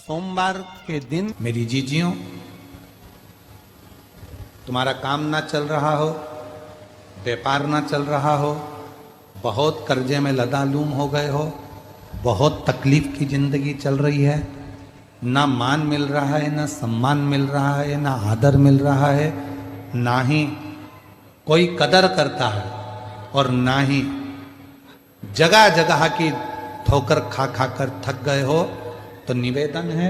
सोमवार के दिन मेरी जीजियों, तुम्हारा काम ना चल रहा हो, व्यापार ना चल रहा हो, बहुत कर्जे में लदालूम हो गए हो, बहुत तकलीफ की जिंदगी चल रही है, ना मान मिल रहा है, ना सम्मान मिल रहा है, ना आदर मिल रहा है, ना ही कोई कदर करता है और ना ही जगह जगह की ठोकर खा खा कर थक गए हो, तो निवेदन है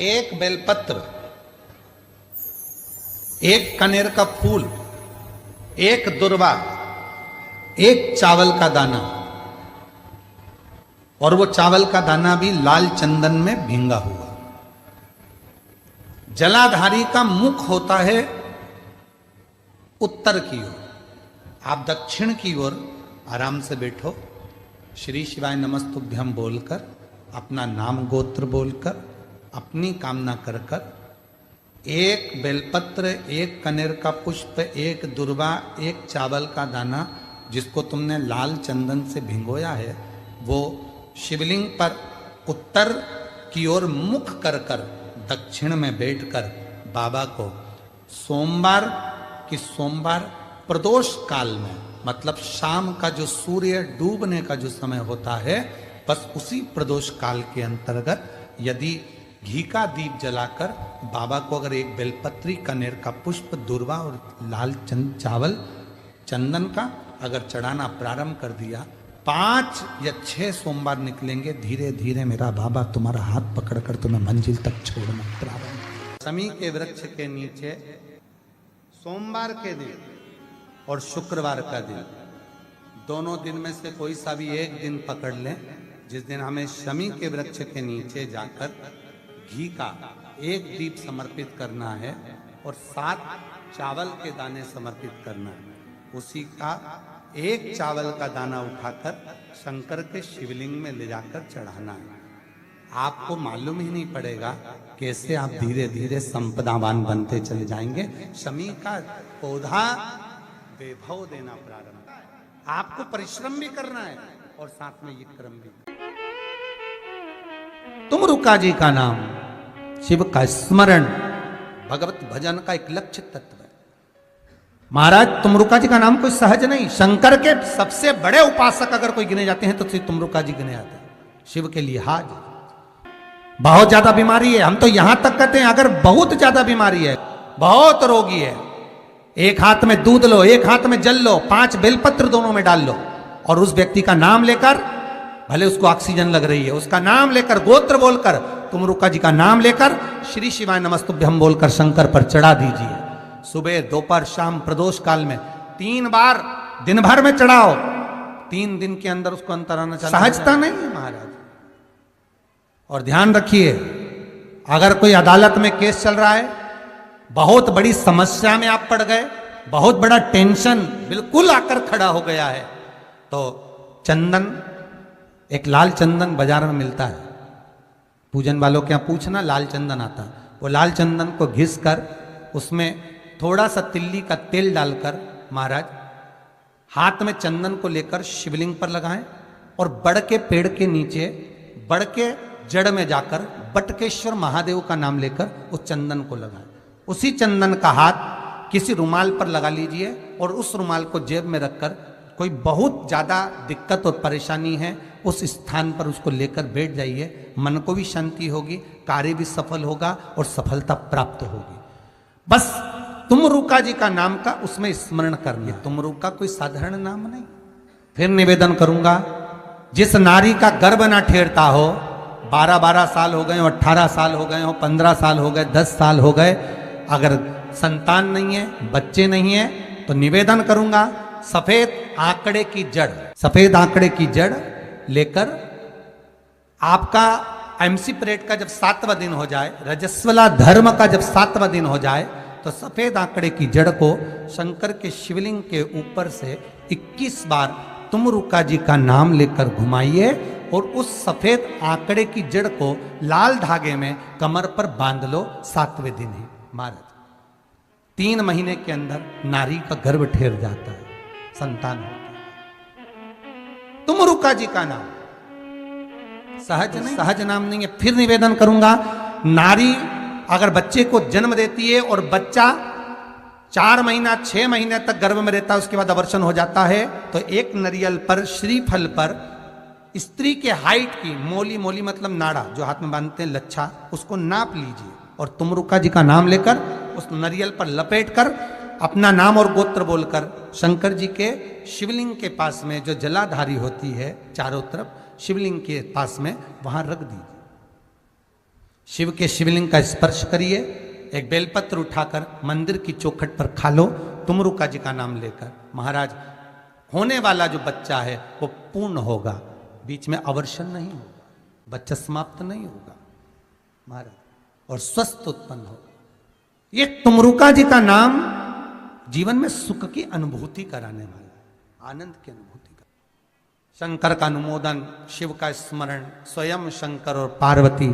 एक बेलपत्र, एक कनेर का फूल, एक दुर्वा, एक चावल का दाना, और वो चावल का दाना भी लाल चंदन में भींगा हुआ। जलाधारी का मुख होता है उत्तर की ओर, आप दक्षिण की ओर आराम से बैठो, श्री शिवाय नमस्तुभ्यम बोलकर, अपना नाम गोत्र बोलकर, अपनी कामना कर कर, एक बेलपत्र, एक कनेर का पुष्प, एक दुर्वा, एक चावल का दाना जिसको तुमने लाल चंदन से भिगोया है, वो शिवलिंग पर उत्तर की ओर मुख कर कर दक्षिण में बैठकर बाबा को सोमवार की सोमवार प्रदोष काल में, मतलब शाम का जो सूर्य डूबने का जो समय होता है, बस उसी प्रदोष काल के अंतर्गत यदि घी का दीप जलाकर बाबा को अगर एक बेलपत्री, कनेर का पुष्प, दुर्वा और लाल चावल चंदन का अगर चढ़ाना प्रारंभ कर दिया, 5 या 6 सोमवार निकलेंगे, धीरे धीरे मेरा बाबा तुम्हारा हाथ पकड़कर तुम्हें मंजिल तक छोड़ना प्रारंभ। शमी के वृक्ष के नीचे सोमवार के दिन और शुक्रवार का दिन, दोनों दिन में से कोई सा भी एक दिन पकड़ लें, जिस दिन हमें शमी के वृक्ष के नीचे जाकर घी का एक दीप समर्पित करना है और 7 चावल के दाने समर्पित करना है। उसी का एक चावल का दाना उठाकर शंकर के शिवलिंग में ले जाकर चढ़ाना है। आपको मालूम ही नहीं पड़ेगा कैसे आप धीरे धीरे संपदावान बनते चले जाएंगे। शमी का पौधा वैभव देना प्रारंभ, आपको परिश्रम भी करना है और साथ में ये क्रम भी। तुमरुका जी का नाम, शिव का स्मरण, भगवत भजन का एक लक्ष्य तत्व है। महाराज तुमरुका जी का नाम कोई सहज नहीं, शंकर के सबसे बड़े उपासक अगर कोई गिने जाते हैं तो श्री तुमरुका जी गिने जाते हैं। शिव के लिहाज बहुत ज्यादा बीमारी है, हम तो यहां तक कहते हैं अगर बहुत ज्यादा बीमारी है, बहुत रोगी है, एक हाथ में दूध लो, एक हाथ में जल लो, 5 बेलपत्र दोनों में डाल लो और उस व्यक्ति का नाम लेकर, भले उसको ऑक्सीजन लग रही है, उसका नाम लेकर, गोत्र बोलकर, तुमरुका जी का नाम लेकर श्री शिवाय नमस्तुभ्यम बोलकर शंकर पर चढ़ा दीजिए। सुबह, दोपहर, शाम, प्रदोष काल में 3 बार दिन भर में चढ़ाओ, 3 दिन के अंदर उसको अंतर आना चाहिए। सहजता नहीं है महाराज। और ध्यान रखिए, अगर कोई अदालत में केस चल रहा है, बहुत बड़ी समस्या में आप पड़ गए, बहुत बड़ा टेंशन बिल्कुल आकर खड़ा हो गया है, तो चंदन, एक लाल चंदन बाजार में मिलता है, पूजन वालों के यहाँ पूछना, लाल चंदन आता है, वो लाल चंदन को घिस कर उसमें थोड़ा सा तिल्ली का तेल डालकर महाराज हाथ में चंदन को लेकर शिवलिंग पर लगाएं और बड़ के पेड़ के नीचे, बड़ के जड़ में जाकर बटकेश्वर महादेव का नाम लेकर उस चंदन को लगाएं। उसी चंदन का हाथ किसी रुमाल पर लगा लीजिए और उस रुमाल को जेब में रखकर, कोई बहुत ज़्यादा दिक्कत और परेशानी है उस स्थान पर उसको लेकर बैठ जाइए, मन को भी शांति होगी, कार्य भी सफल होगा और सफलता प्राप्त होगी। बस तुमरुका जी का नाम का उसमें स्मरण करना। तुमरुका कोई साधारण नाम नहीं। फिर निवेदन करूंगा, जिस नारी का गर्भ ना ठेरता हो, 12-12 साल हो गए हो, 18 साल हो गए हो, 15 साल हो गए, 10 साल हो गए, अगर संतान नहीं है, बच्चे नहीं है, तो निवेदन करूंगा, सफेद आंकड़े की जड़, सफेद आंकड़े की जड़ लेकर आपका एमसी पीरियड का जब 7वां दिन हो जाए, रजस्वला धर्म का जब 7वां दिन हो जाए, तो सफेद आंकड़े की जड़ को शंकर के शिवलिंग के ऊपर से 21 बार तुमरुका जी का नाम लेकर घुमाइए और उस सफेद आंकड़े की जड़ को लाल धागे में कमर पर बांध लो। 7वें दिन ही महाराज 3 महीने के अंदर नारी का गर्भ ठेर जाता है, संतान होता है। तुमरुका जी का नाम सहज नहीं, सहज नाम नहीं है। फिर निवेदन करूंगा, नारी अगर बच्चे को जन्म देती है और बच्चा 4 महीना 6 महीने तक गर्भ में रहता है, उसके बाद अवर्षण हो जाता है, तो एक नारियल पर, श्रीफल पर स्त्री के हाइट की मोली, मोली मतलब नाड़ा जो हाथ में बांधते हैं लच्छा, उसको नाप लीजिए और तुमरुका जी का नाम लेकर उस नारियल पर लपेट कर अपना नाम और गोत्र बोलकर शंकर जी के शिवलिंग के पास में जो जलाधारी होती है चारों तरफ शिवलिंग के पास में वहां रख दीजिए। शिव के शिवलिंग का स्पर्श करिए, एक बेलपत्र उठाकर मंदिर की चौखट पर खा लो तुमरुका जी का नाम लेकर। महाराज होने वाला जो बच्चा है वो पूर्ण होगा, बीच में अवर्षण नहीं होगा, बच्चा समाप्त नहीं होगा महाराज, और स्वस्थ उत्पन्न होगा। ये तुमरुका जी का नाम जीवन में सुख की अनुभूति कराने वाला, आनंद की अनुभूति का। शंकर का अनुमोदन, शिव का स्मरण, स्वयं शंकर और पार्वती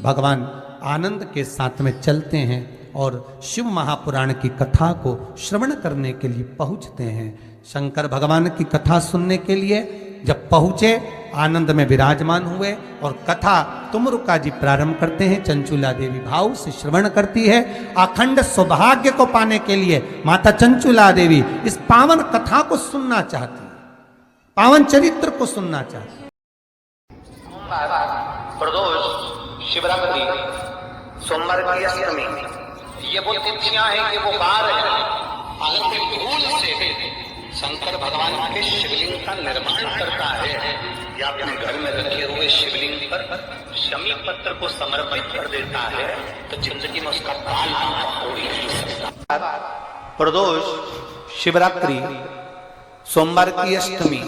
भगवान आनंद के साथ में चलते हैं और शिव महापुराण की कथा को श्रवण करने के लिए पहुंचते हैं। शंकर भगवान की कथा सुनने के लिए जब पहुंचे, आनंद में विराजमान हुए और कथा तुमरुका जी प्रारंभ करते हैं। चंचुला देवी भाव से श्रवण करती है। अखंड सौभाग्य को पाने के लिए माता चंचुला देवी इस पावन कथा को सुनना चाहती है, पावन चरित्र को सुनना चाहती है। प्रदोष, शिवरात्रि, सोमवार की अष्टमी, ये वो तिथियां हैं, ये वो वार है। अगर कोई भूल से शंकर भगवान के शिवलिंग का निर्माण करता है या अपने घर में रखे हुए शिवलिंग पर शमी पत्र को समर्पित कर देता है तो जिंदगी में उसका बाल हो ही नहीं सकता। प्रदोष, शिवरात्रि, सोमवार की अष्टमी,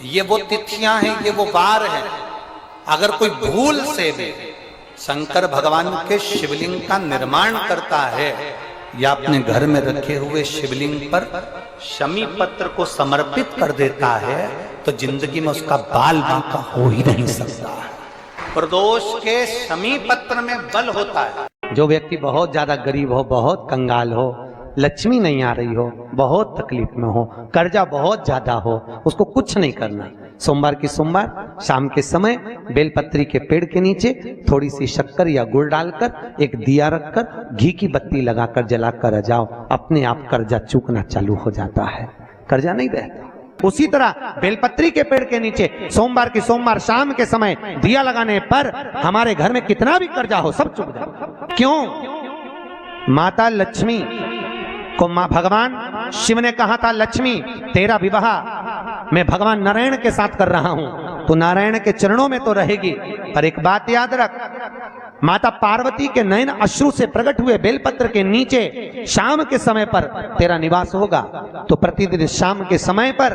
ये वो तिथियां हैं, ये वो वार है। अगर कोई भूल से भी शंकर भगवान के शिवलिंग का निर्माण करता है या अपने घर में रखे हुए शिवलिंग पर शमी पत्र को समर्पित कर देता है तो जिंदगी में उसका बाल बांका हो ही नहीं सकता। प्रदोष के शमी पत्र में बल होता है। जो व्यक्ति बहुत ज्यादा गरीब हो, बहुत कंगाल हो, लक्ष्मी नहीं आ रही हो, बहुत तकलीफ में हो, कर्जा बहुत ज्यादा हो, उसको कुछ नहीं करना। सोमवार की सोमवार शाम के समय बेलपत्री के पेड़ के नीचे थोड़ी सी शक्कर या गुड़ डालकर एक दिया रखकर घी की बत्ती लगाकर जलाकर आ जाओ, अपने आप कर्जा चूकना चालू हो जाता है, कर्जा नहीं रहता। उसी तरह बेलपत्री के पेड़ के नीचे सोमवार की सोमवार शाम के समय दिया लगाने पर हमारे घर में कितना भी कर्जा हो सब चुक जाए। क्यों? माता लक्ष्मी को मां भगवान शिव ने कहा था, लक्ष्मी तेरा विवाह मैं भगवान नारायण के साथ कर रहा हूं, तो नारायण के चरणों में तो रहेगी, पर एक बात याद रख, माता पार्वती के नयन अश्रु से प्रकट हुए बेलपत्र के नीचे शाम के समय पर तेरा निवास होगा। तो प्रतिदिन शाम के समय पर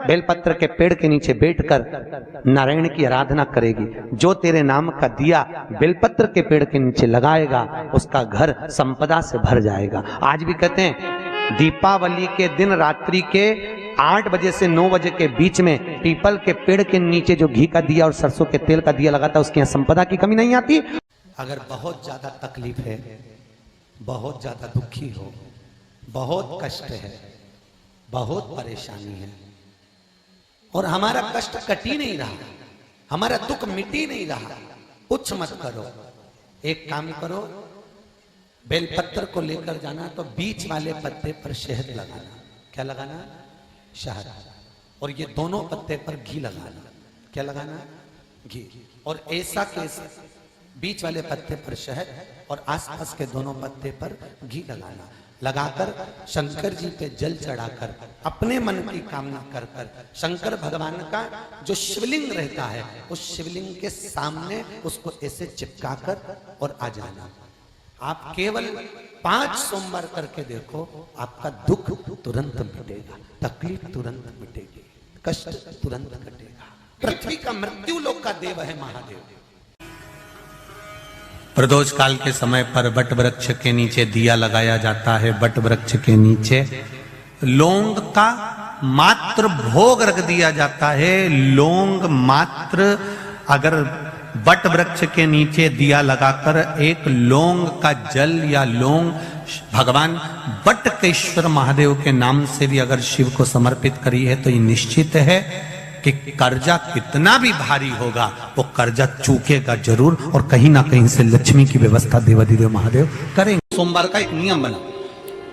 बेलपत्र के पेड़ के नीचे बैठकर नारायण की आराधना करेगी। जो तेरे नाम का दिया बेलपत्र के पेड़ के नीचे लगाएगा उसका घर संपदा से भर जाएगा। आज भी कहते हैं दीपावली के दिन रात्रि के 8 बजे से 9 बजे के बीच में पीपल के पेड़ के नीचे जो घी का दिया और सरसों के तेल का दिया लगाता है उसके यहाँ संपदा की कमी नहीं आती। अगर बहुत ज्यादा तकलीफ है, बहुत ज्यादा दुखी हो, बहुत कष्ट है, बहुत परेशानी है और हमारा कष्ट कट ही नहीं रहा, हमारा दुख मिट ही नहीं रहा, कुछ मत करो, एक काम करो, बेलपत्र को लेकर जाना तो बीच वाले पत्ते पर शहद लगाना। क्या लगाना? शहद। और ये दोनों पत्ते पर घी लगाना। क्या लगाना? घी। और ऐसा कैसे? बीच वाले पत्ते पर शहद और आसपास के दोनों पत्ते पर घी लगाना। लगाकर शंकर जी पे जल चढ़ाकर अपने मन की कामना कर कर शंकर भगवान का जो शिवलिंग रहता है उस शिवलिंग के सामने उसको ऐसे चिपकाकर और आ जाना। आप केवल 5 सोमवार करके देखो, आपका दुख तुरंत मिटेगा, तकलीफ तुरंत मिटेगी, कष्ट तुरंत कटेगा। पृथ्वी का मृत्यु लोक का देव है महादेव। प्रदोष काल के समय पर वट वृक्ष के नीचे दिया लगाया जाता है। वट वृक्ष के नीचे लौंग का मात्र भोग रख दिया जाता है। लौंग मात्र, अगर वट वृक्ष के नीचे दिया लगाकर एक लौंग का जल या लौंग भगवान वटकेश्वर महादेव के नाम से भी अगर शिव को समर्पित करी है तो ये निश्चित है कि कर्जा कितना भी भारी होगा वो कर्जा चूकेगा जरूर, और कहीं ना कहीं से लक्ष्मी की व्यवस्था देवाधिदेव महादेव करेंगे। सोमवार का एक नियम बना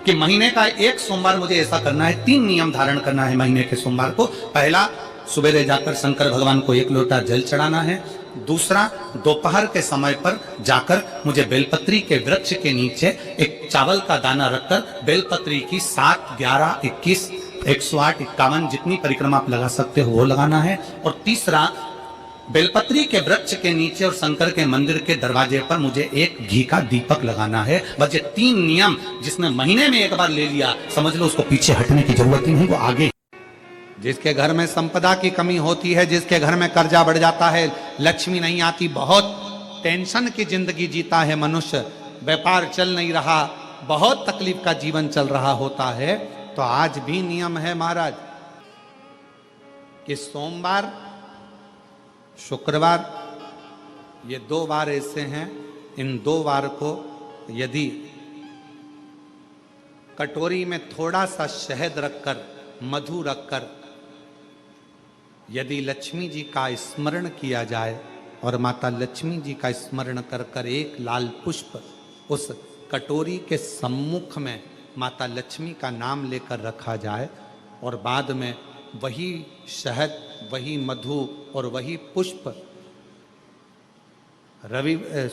कि महीने का एक सोमवार मुझे ऐसा करना है, 3 नियम धारण करना है महीने के सोमवार को। पहला, सुबेरे जाकर शंकर भगवान को 1 लोटा जल चढ़ाना है। दूसरा, दोपहर के समय पर जाकर मुझे बेलपत्री के वृक्ष के नीचे एक चावल का दाना रखकर बेलपत्री की 7, 11, 21, 108, 51 जितनी परिक्रमा आप लगा सकते हो वो लगाना है। और तीसरा, बेलपत्री के वृक्ष के नीचे और शंकर के मंदिर के दरवाजे पर मुझे एक घी का दीपक लगाना है। बस ये 3 नियम जिसने महीने में एक बार ले लिया, समझ लो उसको पीछे हटने की जरूरत ही नहीं, वो आगे। जिसके घर में संपदा की कमी होती है, जिसके घर में कर्जा बढ़ जाता है, लक्ष्मी नहीं आती, बहुत टेंशन की जिंदगी जीता है मनुष्य, व्यापार चल नहीं रहा, बहुत तकलीफ का जीवन चल रहा होता है, तो आज भी नियम है महाराज कि सोमवार, शुक्रवार, ये 2 वार ऐसे हैं, इन 2 वार को यदि कटोरी में थोड़ा सा शहद रखकर, मधु रखकर यदि लक्ष्मी जी का स्मरण किया जाए और माता लक्ष्मी जी का स्मरण कर कर एक लाल पुष्प उस कटोरी के सम्मुख में माता लक्ष्मी का नाम लेकर रखा जाए, और बाद में वही शहद, वही मधु और वही पुष्प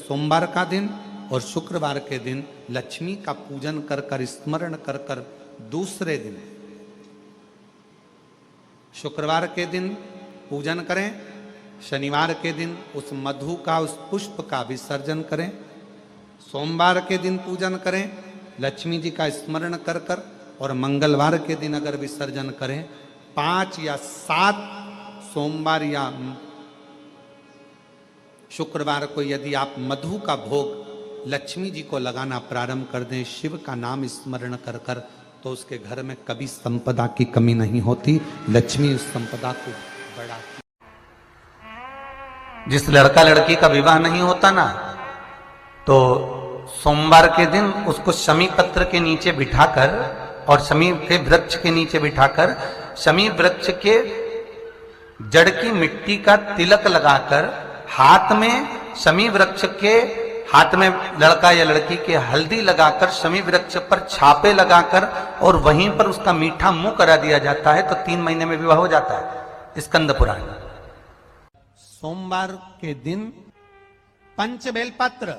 सोमवार का दिन और शुक्रवार के दिन लक्ष्मी का पूजन कर कर, स्मरण कर कर, दूसरे दिन शुक्रवार के दिन पूजन करें, शनिवार के दिन उस मधु का, उस पुष्प का विसर्जन करें, सोमवार के दिन पूजन करें लक्ष्मी जी का स्मरण कर कर, और मंगलवार के दिन अगर विसर्जन करें, 5 या 7 सोमवार या शुक्रवार को यदि आप मधु का भोग लक्ष्मी जी को लगाना प्रारंभ कर दें, शिव का नाम स्मरण कर कर, तो उसके घर में कभी संपदा की कमी नहीं होती, लक्ष्मी उस संपदा को बढ़ाती। जिस लड़का लड़की का विवाह नहीं होता ना, तो सोमवार के दिन उसको शमी पत्र के नीचे बिठाकर और शमी के वृक्ष के नीचे बिठाकर शमी वृक्ष के जड़ की मिट्टी का तिलक लगाकर, हाथ में शमी वृक्ष के, हाथ में लड़का या लड़की के हल्दी लगाकर, शमी वृक्ष पर छापे लगाकर और वहीं पर उसका मीठा मुंह करा दिया जाता है, तो 3 महीने में विवाह हो जाता है। स्कंद पुराण। सोमवार के दिन पंच बेलपत्र,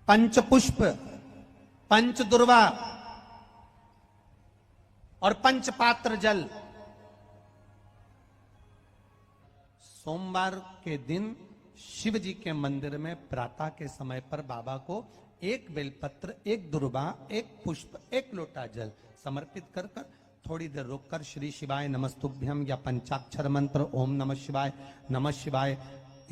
पंच पुष्प, पंच दुर्वा और पंच पात्र जल। सोमवार के दिन शिव जी के मंदिर में प्रातः के समय पर बाबा को 1 बेलपत्र, 1 दुर्वा, 1 पुष्प, 1 लोटा जल समर्पित कर कर थोड़ी देर रोककर श्री शिवाय नमस्तुभ्यम या पंचाक्षर मंत्र ओम नमः शिवाय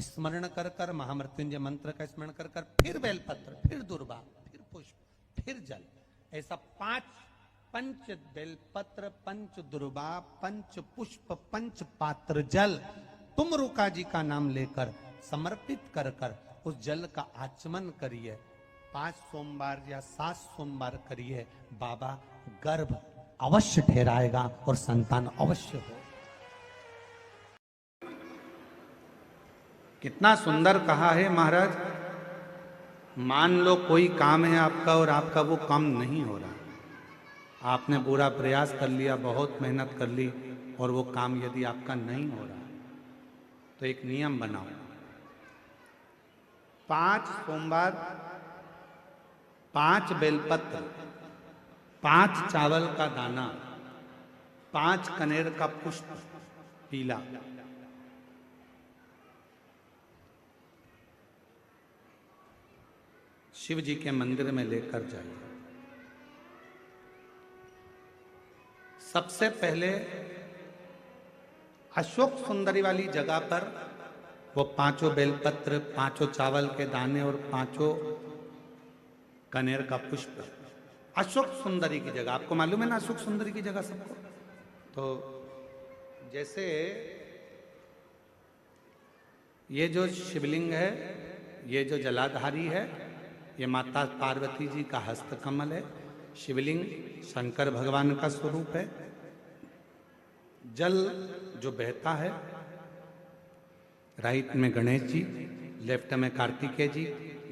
स्मरण कर कर, महामृत्युंजय मंत्र का स्मरण कर कर, फिर बेलपत्र, फिर दुर्वा, फिर पुष्प, फिर जल, ऐसा 5 पंच बेलपत्र, पंच दुर्वा, पंच पुष्प, पंच पात्र जल तुम रुका जी का नाम लेकर समर्पित कर कर उस जल का आचमन करिए। 5 सोमवार या 7 सोमवार करिए, बाबा गर्भ अवश्य ठहराएगा और संतान अवश्य हो। कितना सुंदर कहा है महाराज। मान लो कोई काम है आपका और आपका वो काम नहीं हो रहा, आपने पूरा प्रयास कर लिया, बहुत मेहनत कर ली, और वो काम यदि आपका नहीं हो रहा, तो एक नियम बनाओ, 5 सोमवार, 5 बेलपत्र, 5 चावल का दाना, 5 कनेर का पुष्प पीला, शिव जी के मंदिर में लेकर जाइए। सबसे पहले अशोक सुंदरी वाली जगह पर वो 5 बेलपत्र, 5 चावल के दाने और 5 कनेर का पुष्प, अशोक सुंदरी की जगह, आपको मालूम है ना अशोक सुंदरी की जगह सबको। तो जैसे ये जो शिवलिंग है, ये जो जलाधारी है, ये माता पार्वती जी का हस्तकमल है। शिवलिंग शंकर भगवान का स्वरूप है। जल जो बहता है, राइट में गणेश जी, लेफ्ट में कार्तिकेय जी,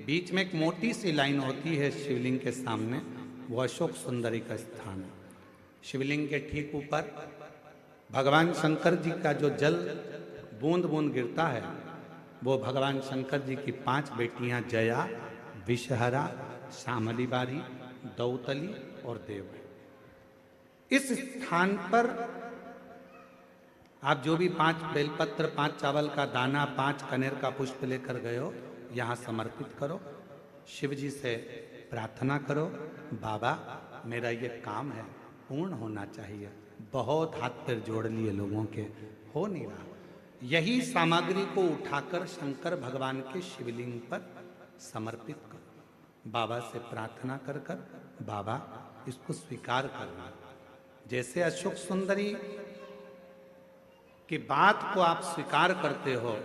बीच में एक मोटी सी लाइन होती है शिवलिंग के सामने, वो अशोक सुंदरी का स्थान है। शिवलिंग के ठीक ऊपर भगवान शंकर जी का जो जल बूंद बूंद गिरता है, वो भगवान शंकर जी की 5 बेटियां जया, विषहरा, श्यामली बारी, दौतली और देव है। इस स्थान पर आप जो भी 5 बेलपत्र, 5 चावल का दाना, 5 कनेर का पुष्प लेकर गए हो, यहाँ समर्पित करो, शिव जी से प्रार्थना करो, बाबा मेरा ये काम है पूर्ण होना चाहिए। बहुत हाथ पैर जोड़ लिए लोगों के, हो नहीं रहा। यही सामग्री को उठाकर शंकर भगवान के शिवलिंग पर समर्पित करो, बाबा से प्रार्थना कर कर बाबा इसको स्वीकार करना। जैसे अशोक सुंदरी की बात को आप स्वीकार करते हो,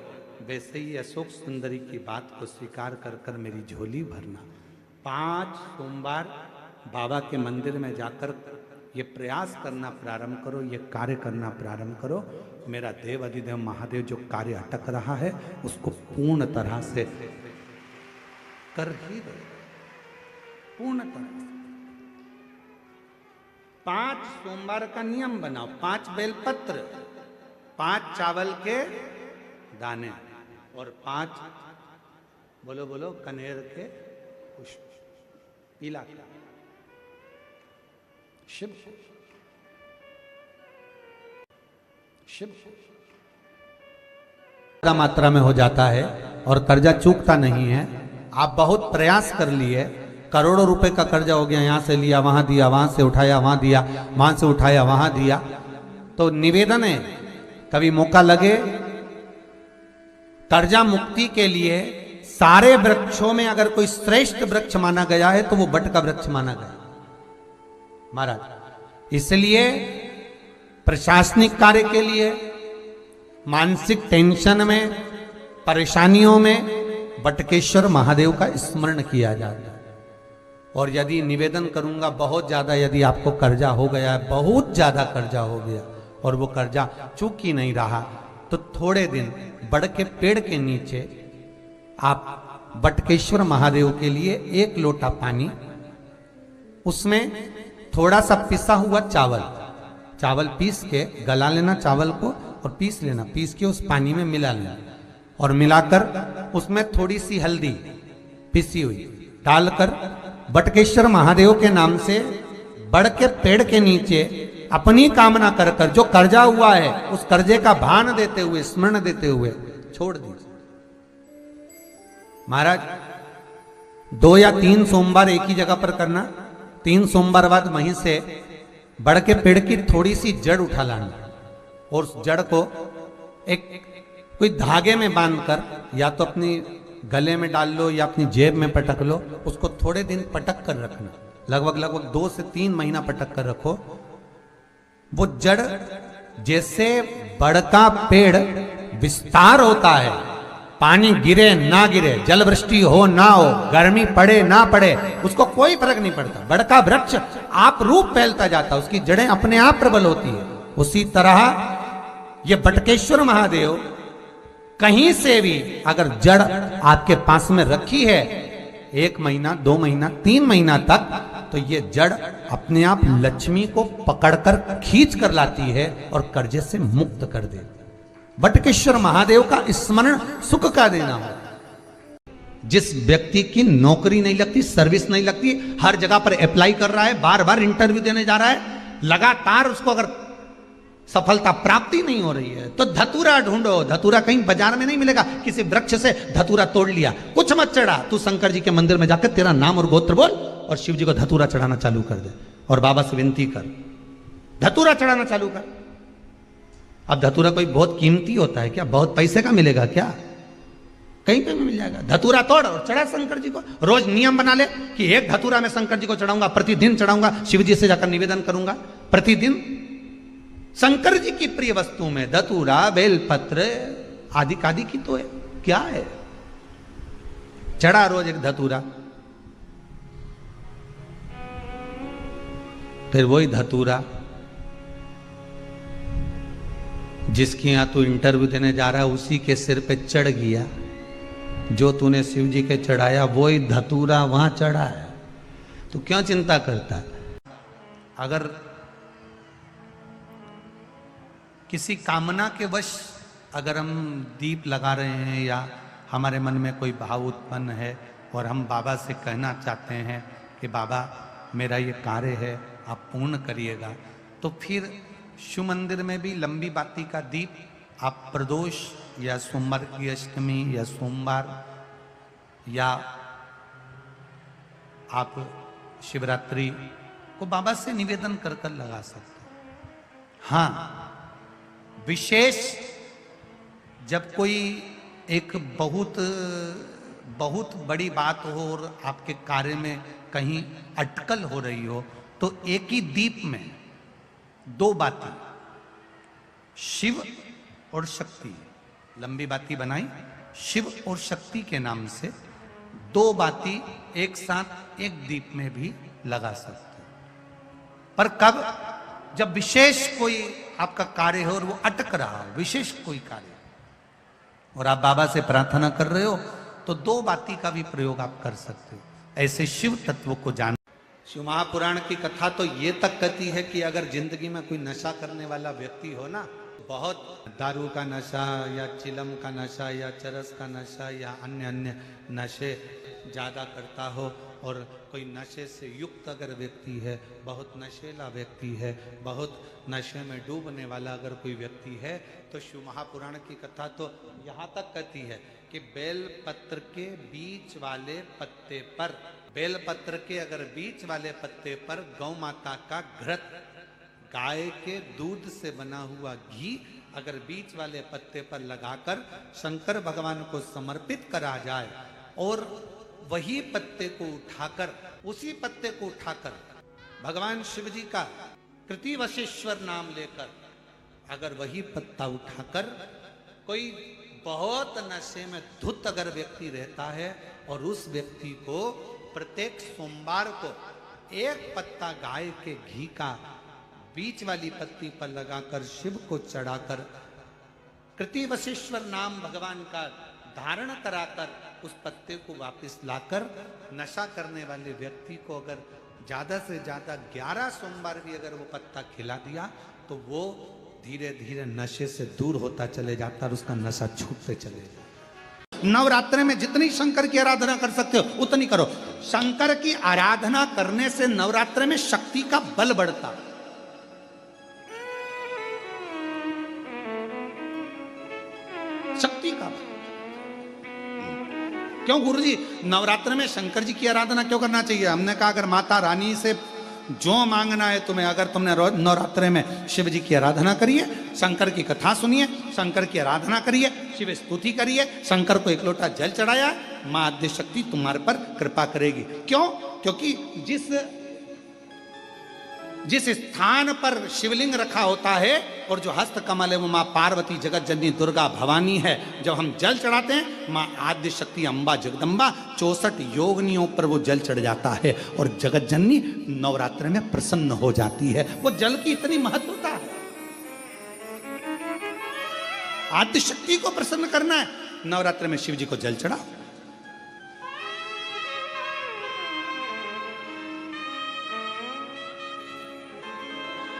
वैसे ही अशोक सुंदरी की बात को स्वीकार कर कर मेरी झोली भरना। 5 सोमवार बाबा के मंदिर में जाकर ये प्रयास करना प्रारंभ करो, ये कार्य करना प्रारंभ करो। मेरा देव अधिदेव महादेव जो कार्य अटक रहा है उसको पूर्ण तरह से कर ही दे, पूर्ण तरह से। 5 सोमवार का नियम बनाओ, 5 बेलपत्र, 5 चावल के दाने और 5 बोलो बोलो कनेर के पुष्प, पीला शिव शिव मात्रा में हो जाता है और कर्जा चूकता नहीं है। आप बहुत प्रयास कर लिए, करोड़ों रुपए का कर्जा हो गया, यहां से लिया वहां दिया, वहां से उठाया वहां दिया, वहां से उठाया वहां दिया, तो निवेदन है कभी मौका लगे कर्जा मुक्ति के लिए सारे वृक्षों में अगर कोई श्रेष्ठ वृक्ष माना गया है तो वो बट का वृक्ष माना गया महाराज। इसलिए प्रशासनिक कार्य के लिए, मानसिक टेंशन में, परेशानियों में बटकेश्वर महादेव का स्मरण किया जाता है। और यदि निवेदन करूंगा बहुत ज्यादा, यदि आपको कर्जा हो गया है, बहुत ज्यादा कर्जा हो गया और वो कर्जा चूक ही नहीं रहा, तो थोड़े दिन बड़ के पेड़ के नीचे आप बटकेश्वर महादेव के लिए 1 लोटा पानी, उसमें थोड़ा सा पिसा हुआ चावल पीस के गला लेना चावल को और पीस लेना, पीस के उस पानी में मिला लेना और मिलाकर उसमें थोड़ी सी हल्दी पिसी हुई डालकर बटकेश्वर महादेव के नाम से बड़ के पेड़ के नीचे अपनी कामना कर कर जो कर्जा हुआ है उस कर्जे का भान देते हुए, स्मरण देते हुए छोड़ दीजिए। महाराज 2 या 3 सोमवार एक ही जगह पर करना, 3 सोमवार बाद वहीं से बड़ के पेड़ की थोड़ी सी जड़ उठा लाना और उस जड़ को एक कोई धागे में बांधकर या तो अपनी गले में डाल लो या अपनी जेब में पटक लो, उसको थोड़े दिन पटक कर रखना, लगभग 2 से 3 महीना पटक कर रखो। वो जड़ जैसे बड़ का पेड़ विस्तार होता है, पानी गिरे ना गिरे, जल वृष्टि हो ना हो, गर्मी पड़े ना पड़े, उसको कोई फर्क नहीं पड़ता। बड़ का वृक्ष आप रूप फैलता जाता, उसकी जड़ें अपने आप प्रबल होती है। उसी तरह ये बटकेश्वर महादेव कहीं से भी अगर जड़ आपके पास में रखी है 1 महीना, 2 महीना, 3 महीना तक, तो ये जड़ अपने आप लक्ष्मी को पकड़कर खींच कर लाती है और कर्जे से मुक्त कर देती। बटकेश्वर महादेव का स्मरण सुख का देना हो। जिस व्यक्ति की नौकरी नहीं लगती, सर्विस नहीं लगती, हर जगह पर अप्लाई कर रहा है, बार बार इंटरव्यू देने जा रहा है, लगातार उसको अगर सफलता प्राप्ति नहीं हो रही है तो धतूरा ढूंढो। धतूरा कहीं बाजार में नहीं मिलेगा, किसी वृक्ष से धतूरा तोड़ लिया, कुछ मत चढ़ा, तू शंकर जी के मंदिर में जाकर तेरा नाम और गोत्र बोल और शिव जी को धतूरा चढ़ाना चालू कर दे और बाबा से विनती कर, धतूरा चढ़ाना चालू कर। अब धतूरा कोई बहुत कीमती होता है क्या? बहुत पैसे का मिलेगा क्या? कहीं पे भी मिल जाएगा। धतूरा तोड़ और चढ़ा शंकर जी को। रोज नियम बना ले कि 1 धतूरा मैं शंकर जी को चढ़ाऊंगा, प्रतिदिन चढ़ाऊंगा, शिव जी से जाकर निवेदन करूंगा प्रतिदिन। शंकर जी की प्रिय वस्तु में धतूरा, बेलपत्र आदि कादि की तो है, क्या है? चढ़ा रोज 1 धतूरा, फिर वही धतूरा जिसके यहाँ तू इंटरव्यू देने जा रहा है उसी के सिर पे चढ़ गया, जो तूने शिव जी के चढ़ाया वो ही धतूरा वहां चढ़ा है, तो क्यों चिंता करता है? अगर किसी कामना के वश अगर हम दीप लगा रहे हैं या हमारे मन में कोई भाव उत्पन्न है और हम बाबा से कहना चाहते हैं कि बाबा मेरा ये कार्य है आप पूर्ण करिएगा, तो फिर शिव मंदिर में भी लंबी बाती का दीप आप प्रदोष या सोमवार की अष्टमी या सोमवार या आप शिवरात्रि को बाबा से निवेदन कर कर लगा सकते हैं। हाँ, विशेष जब कोई एक बहुत बड़ी बात हो और आपके कार्य में कहीं अटकल हो रही हो, तो एक ही दीप में दो बाती शिव और शक्ति, लंबी बाती बनाई शिव और शक्ति के नाम से, दो बाती एक साथ एक दीप में भी लगा सकते हैं। पर कब? जब विशेष कोई आपका कार्य हो और वो अटक रहा हो, विशेष कोई कार्य, और आप बाबा से प्रार्थना कर रहे हो, तो दो बाती का भी प्रयोग आप कर सकते हो। ऐसे शिव तत्व को जान। शिव महापुराण की कथा तो ये तक कहती है कि अगर जिंदगी में कोई नशा करने वाला व्यक्ति हो ना, बहुत दारू का नशा या चिलम का नशा या चरस का नशा या अन्य नशे ज़्यादा करता हो, और कोई नशे से युक्त अगर व्यक्ति है, बहुत नशेला व्यक्ति है, बहुत नशे में डूबने वाला अगर कोई व्यक्ति है, तो शिव महापुराण की कथा तो यहाँ तक कहती है कि बेल पत्र के बीच वाले पत्ते पर, बेल पत्र के अगर बीच वाले पत्ते पर गौ माता का घृत, गाय के दूध से बना हुआ घी अगर बीच वाले पत्ते पर लगाकर शंकर भगवान को समर्पित करा जाए, और वही पत्ते को उठाकर, उसी पत्ते को उठाकर भगवान शिव जी का कृतिवशेश्वर नाम लेकर, अगर वही पत्ता उठाकर कोई बहुत नशे में धुत अगर व्यक्ति रहता है और उस व्यक्ति को प्रत्येक सोमवार को एक पत्ता गाय के घी का बीच वाली पत्ती पर लगाकर शिव को चढ़ाकर कृतिवशेश्वर नाम भगवान का धारण कराकर उस पत्ते को वापस लाकर नशा करने वाले व्यक्ति को अगर ज्यादा से ज्यादा 11 सोमवार भी अगर वो पत्ता खिला दिया, तो वो धीरे धीरे नशे से दूर होता चले जाता और उसका नशा छूटते चले जाता। नवरात्र में जितनी शंकर की आराधना कर सकते हो उतनी करो। शंकर की आराधना करने से नवरात्र में शक्ति का बल बढ़ता। शक्ति का बल। क्यों गुरुजी नवरात्र में शंकर जी की आराधना क्यों करना चाहिए? हमने कहा अगर माता रानी से जो मांगना है तुम्हें, अगर तुमने नवरात्र में शिव जी की आराधना करिए, शंकर की कथा सुनिए, शंकर की आराधना करिए, शिव स्तुति करिए, शंकर को एक लोटा जल चढ़ाया, मां आद्य शक्ति तुम्हारे पर कृपा करेगी। क्यों? क्योंकि जिस स्थान पर शिवलिंग रखा होता है और जो हस्त कमल है वो मां पार्वती जगत जननी दुर्गा भवानी है। जब हम जल चढ़ाते हैं मां आद्य शक्ति अम्बा जगदम्बा 64 योगिनियों पर वो जल चढ़ जाता है और जगत जननी नवरात्र में प्रसन्न हो जाती है। वो जल की इतनी महत्वता है। आद्य शक्ति को प्रसन्न करना है, नवरात्र में शिव जी को जल चढ़ा।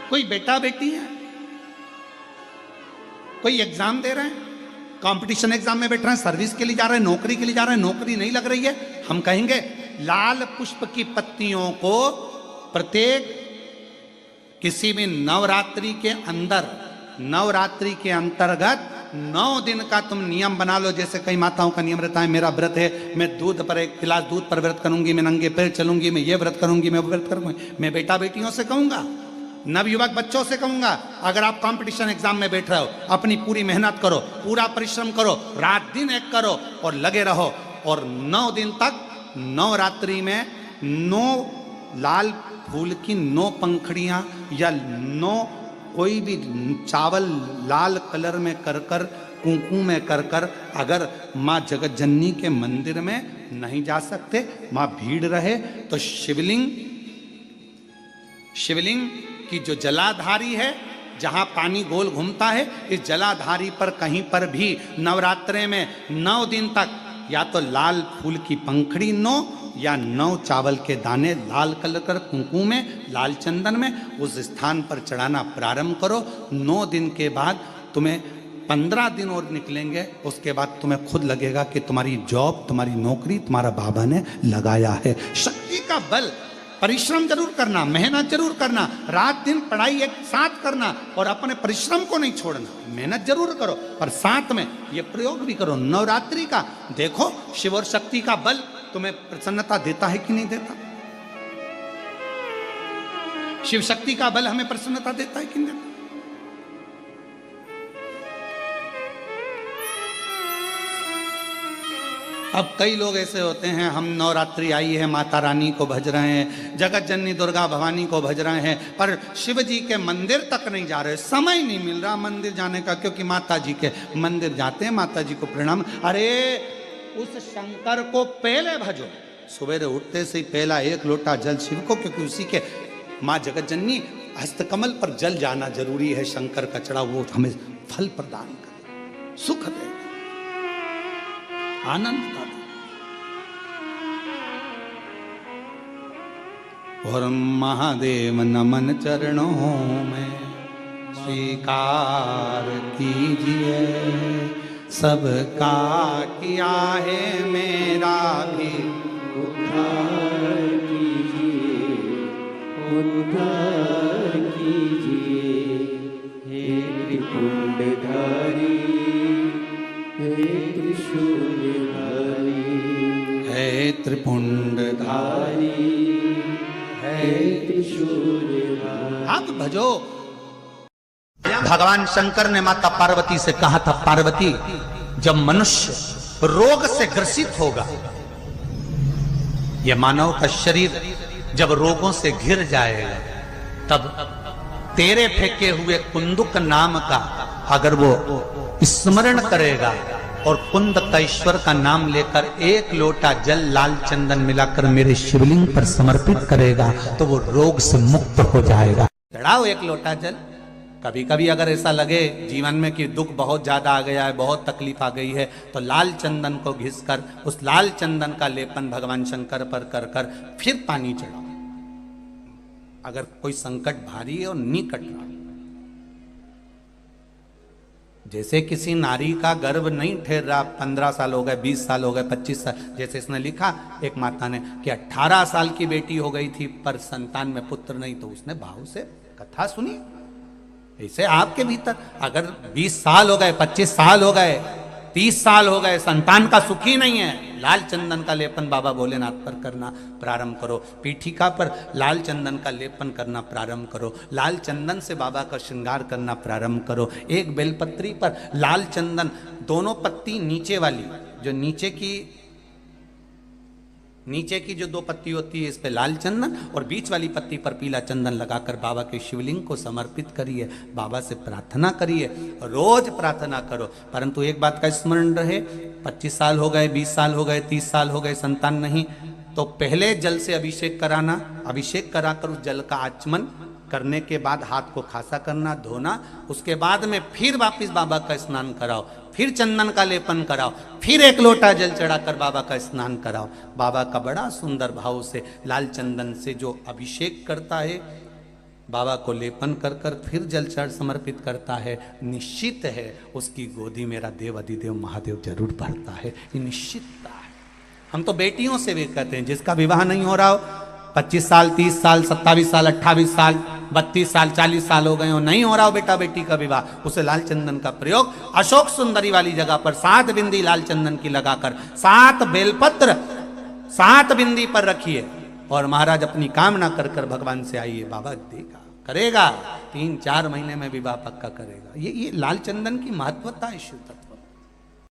कोई बेटा बेटी है, कोई एग्जाम दे रहे हैं, कंपटीशन एग्जाम में बैठ रहे हैं, सर्विस के लिए जा रहे हैं, नौकरी के लिए जा रहे हैं, नौकरी नहीं लग रही है, हम कहेंगे लाल पुष्प की पत्तियों को प्रत्येक किसी भी नवरात्रि के अंदर, नवरात्रि के अंतर्गत 9 दिन का तुम नियम बना लो। जैसे कई माताओं का नियम रहता है, मेरा व्रत है, मैं दूध पर, एक गिलास दूध पर व्रत करूंगी, मैं नंगे पैर चलूंगी, मैं ये व्रत करूंगी, मैं वो व्रत करूंगी। मैं बेटा बेटियों से कहूंगा, नवयुवक बच्चों से कहूंगा, अगर आप कंपटीशन एग्जाम में बैठ रहे हो, अपनी पूरी मेहनत करो, पूरा परिश्रम करो, रात दिन एक करो और लगे रहो, और 9 दिन तक नवरात्रि में 9 लाल फूल की 9 पंखड़ियां या 9 कोई भी चावल लाल कलर में कर कर, कुंकू में कर कर, अगर माँ जगत जननी के मंदिर में नहीं जा सकते, माँ भीड़ रहे, तो शिवलिंग की जो जलाधारी है जहां पानी गोल घूमता है, इस जलाधारी पर कहीं पर भी नवरात्रे में 9 दिन तक या तो लाल फूल की पंखड़ी 9 या 9 चावल के दाने लाल कलर कर कुंकुम में, लाल चंदन में उस स्थान पर चढ़ाना प्रारंभ करो। 9 दिन के बाद तुम्हें 15 दिन और निकलेंगे, उसके बाद तुम्हें खुद लगेगा कि तुम्हारी जॉब, तुम्हारी नौकरी तुम्हारा बाबा ने लगाया है। शक्ति का बल, परिश्रम जरूर करना, मेहनत जरूर करना, रात दिन पढ़ाई एक साथ करना और अपने परिश्रम को नहीं छोड़ना। मेहनत जरूर करो पर साथ में ये प्रयोग भी करो। नवरात्रि का देखो शिव और शक्ति का बल तुम्हें प्रसन्नता देता है कि नहीं देता। शिव शक्ति का बल हमें प्रसन्नता देता है कि नहीं देता। अब कई लोग ऐसे होते हैं, हम नवरात्रि आई है माता रानी को भज रहे हैं, जगत जननी दुर्गा भवानी को भज रहे हैं, पर शिव जी के मंदिर तक नहीं जा रहे, समय नहीं मिल रहा मंदिर जाने का, क्योंकि माता जी के मंदिर जाते हैं, माता जी को प्रणाम। अरे उस शंकर को पहले भजो, सवेरे उठते से ही पहला 1 लोटा जल शिव को, क्योंकि उसी के माँ जगत जननी हस्तकमल पर जल जाना जरूरी है। शंकर का चढ़ा वो हमें फल प्रदान करे, सुख दे, आनंद का दे। और महादेव नमन चरणों में स्वीकार कीजिए, सबका किया है मेरा भी उद्धार कीजिए, उद्धार कीजिए। हे त्रिपुंडधारी, हे त्रिशूलधारी, है त्रिपुंडधारी, हे त्रिशूलधारी। अब भजो। भगवान शंकर ने माता पार्वती से कहा था, पार्वती जब मनुष्य रोग से ग्रसित होगा, यह मानव का शरीर जब रोगों से घिर जाएगा, तब तेरे फेंके हुए कुंदुक नाम का अगर वो स्मरण करेगा और कुंदकेश्वर का नाम लेकर 1 लोटा जल लाल चंदन मिलाकर मेरे शिवलिंग पर समर्पित करेगा, तो वो रोग से मुक्त हो जाएगा। चढ़ाओ 1 लोटा जल। कभी कभी अगर ऐसा लगे जीवन में कि दुख बहुत ज्यादा आ गया है, बहुत तकलीफ आ गई है, तो लाल चंदन को घिसकर उस लाल चंदन का लेपन भगवान शंकर पर कर कर फिर पानी चढ़ाओ। अगर कोई संकट भारी है और निकट रहा, जैसे किसी नारी का गर्भ नहीं ठहर रहा, 15 साल हो गए, 20 साल हो गए, 25 साल, जैसे इसने लिखा एक माता ने कि 18 साल की बेटी हो गई थी पर संतान में पुत्र नहीं, तो उसने भाव से कथा सुनी। ऐसे आपके भीतर अगर 20 साल हो गए, 25 साल हो गए, 30 साल हो गए, संतान का सुख ही नहीं है, लाल चंदन का लेपन बाबा भोलेनाथ पर करना प्रारंभ करो। पीठिका पर लाल चंदन का लेपन करना प्रारंभ करो। लाल चंदन से बाबा का श्रृंगार करना प्रारंभ करो। एक बेलपत्री पर लाल चंदन, दोनों पत्ती नीचे वाली, जो नीचे की जो 2 पत्ती होती है, इस पे लाल चंदन और बीच वाली पत्ती पर पीला चंदन लगाकर बाबा के शिवलिंग को समर्पित करिए, बाबा से प्रार्थना करिए, रोज प्रार्थना करो। परंतु एक बात का स्मरण रहे, 25 साल हो गए, 20 साल हो गए, 30 साल हो गए, संतान नहीं, तो पहले जल से अभिषेक कराना, अभिषेक कराकर उस जल का आचमन करने के बाद हाथ को खासा करना, धोना, उसके बाद में फिर वापिस बाबा का स्नान कराओ, फिर चंदन का लेपन कराओ, फिर 1 लोटा जल चढ़ाकर बाबा का स्नान कराओ। बाबा का बड़ा सुंदर भाव से लाल चंदन से जो अभिषेक करता है, बाबा को लेपन कर कर फिर जल चढ़ समर्पित करता है, निश्चित है उसकी गोदी मेरा देव अधिदेव महादेव जरूर भरता है, ये निश्चितता है। हम तो बेटियों से भी कहते हैं, जिसका विवाह नहीं हो रहा हो, 25 साल, 30 साल, 27 साल, 28 साल, 32 साल, 40 साल हो गए हो, नहीं हो रहा हो बेटा बेटी का विवाह, उसे लाल चंदन का प्रयोग अशोक सुंदरी वाली जगह पर 7 बिंदी लाल चंदन की लगाकर 7 बेलपत्र 7 बिंदी पर रखिए और महाराज अपनी कामना कर कर भगवान से आइए, बाबा देगा, करेगा, 3-4 महीने में विवाह पक्का करेगा। ये लाल चंदन की महत्वता है शिव तत्व।